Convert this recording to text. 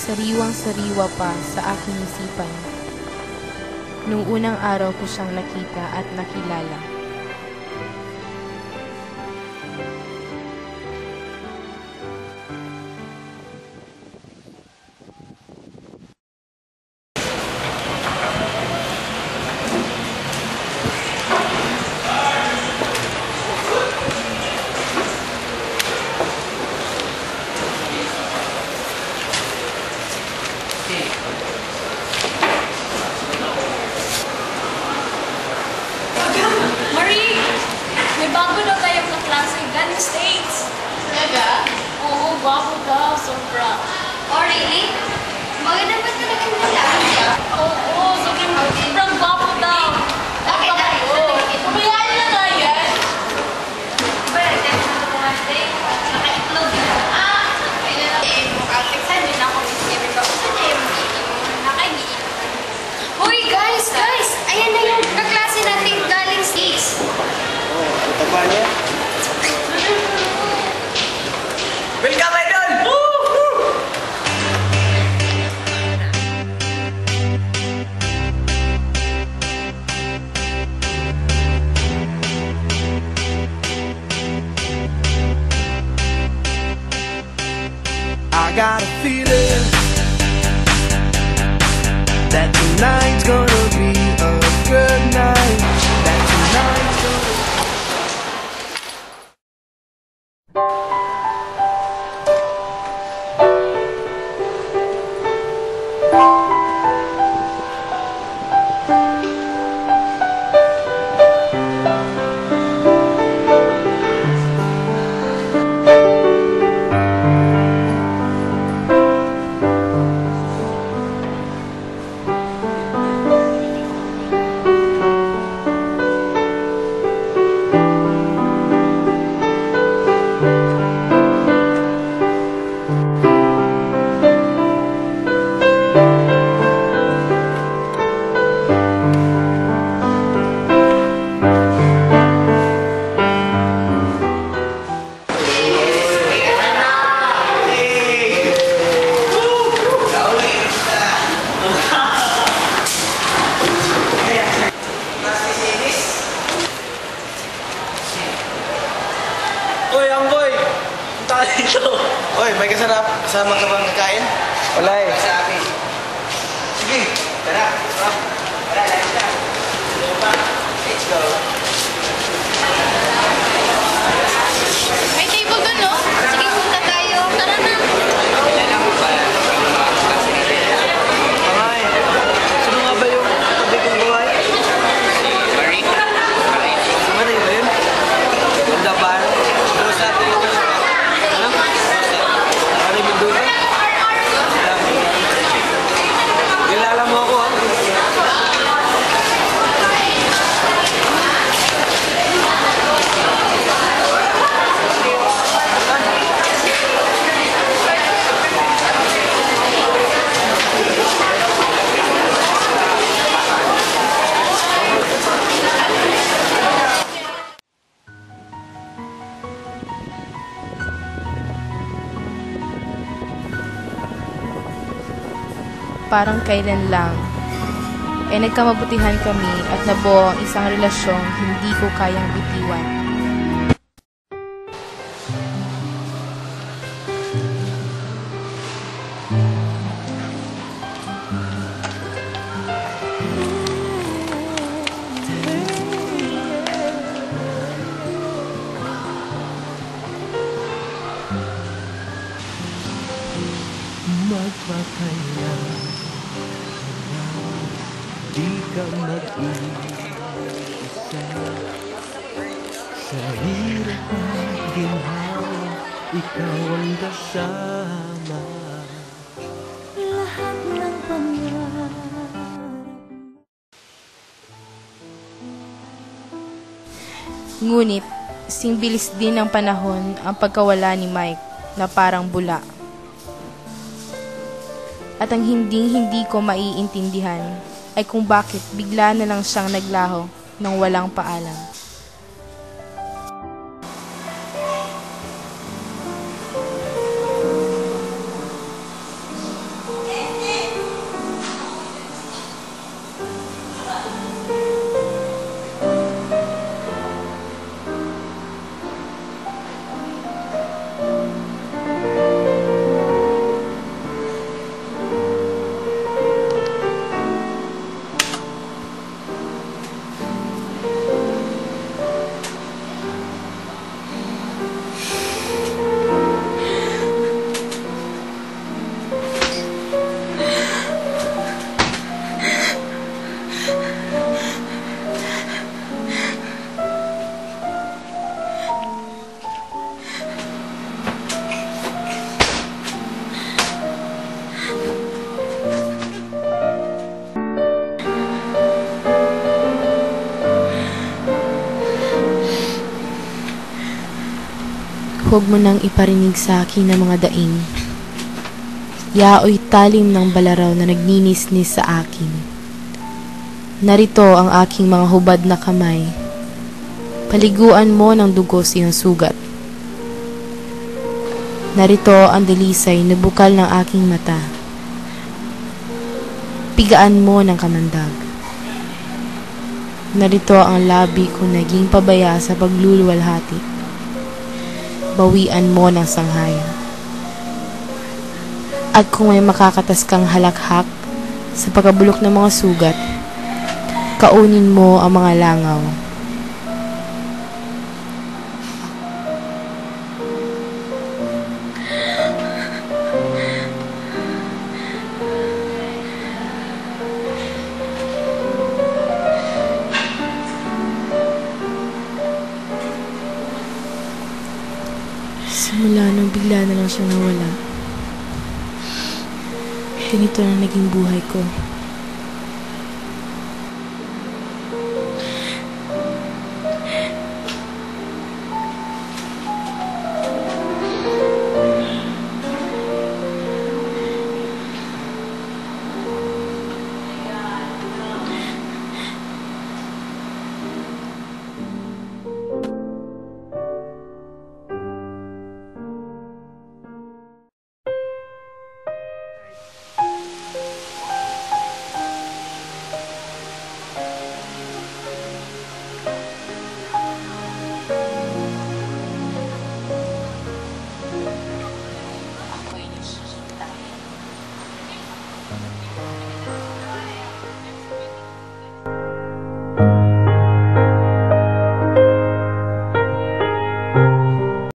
sariwang-sariwa pa sa aking isipan nung unang araw ko siyang nakita at nakilala. Marie! May bago daw tayong kaklase galing States. Talaga? Oo, bago daw. Sobra. Oh, really? Maganda ba talaga nilalaan siya? Oo, sobrang bago daw. Bakit tayo? Pumayaan na nga yan. Diba, nagdaan sa kumastay? Naka-upload yun. Ayun na lang. Mukhang teksan yun ako. Sabi ba, gusto niya yung meeting mo? Nakagiit. Hoy, guys! Ayan na yung kaklase natin galing States. Oh, ano ba niya? Welcome, Idol! I got a feeling that tonight's gonna be a good night. That tonight's gonna Oy, Angboy! Punta ka dito. Oy, may kasarap. Kasama ka bang nakain? Wala eh. Sa akin. Sige, tara. Tara, lahat na. Let's go. May table doon, no? Sige, punta tayo. Tara na. Pangay, sino nga ba yung tabi kong buhay? Marie? Si Marie ba yun? Ganda ba? Rosa dito. Ano? Marie Mendoza? Kilala mo ako, ha? Parang kailan lang, nagkamabutihan kami at nabuo ang isang relasyong hindi ko kayang bitiwan. Magpakailan di ka mag-iisa sa hirap at ginhawa, ikaw ang kasama. Lahat ng pangarap. Ngunit, singbilis din ng panahon ang pagkawala ni Mike na parang bula. At ang hindi ko maiintindihan ay kung bakit bigla na lang siyang naglaho nang walang paalam. huwag mo nang iparinig sa akin ang mga daing. Yaoy talim ng balaraw na nagninisnis sa akin. Narito ang aking mga hubad na kamay. Paliguan mo ng dugo sa iyong sugat. Narito ang dalisay na bukal ng aking mata. Pigaan mo ng kamandag. Narito ang labi kong naging pabaya sa pagluluwalhati. Bawian mo ng sanghayan. At kung may makakatas kang halakhak sa pagkabulok ng mga sugat, kaunin mo ang mga langaw. Simula nung bigla na lang siyang nawala, ganito na naging buhay ko. Ako'y naghihintay.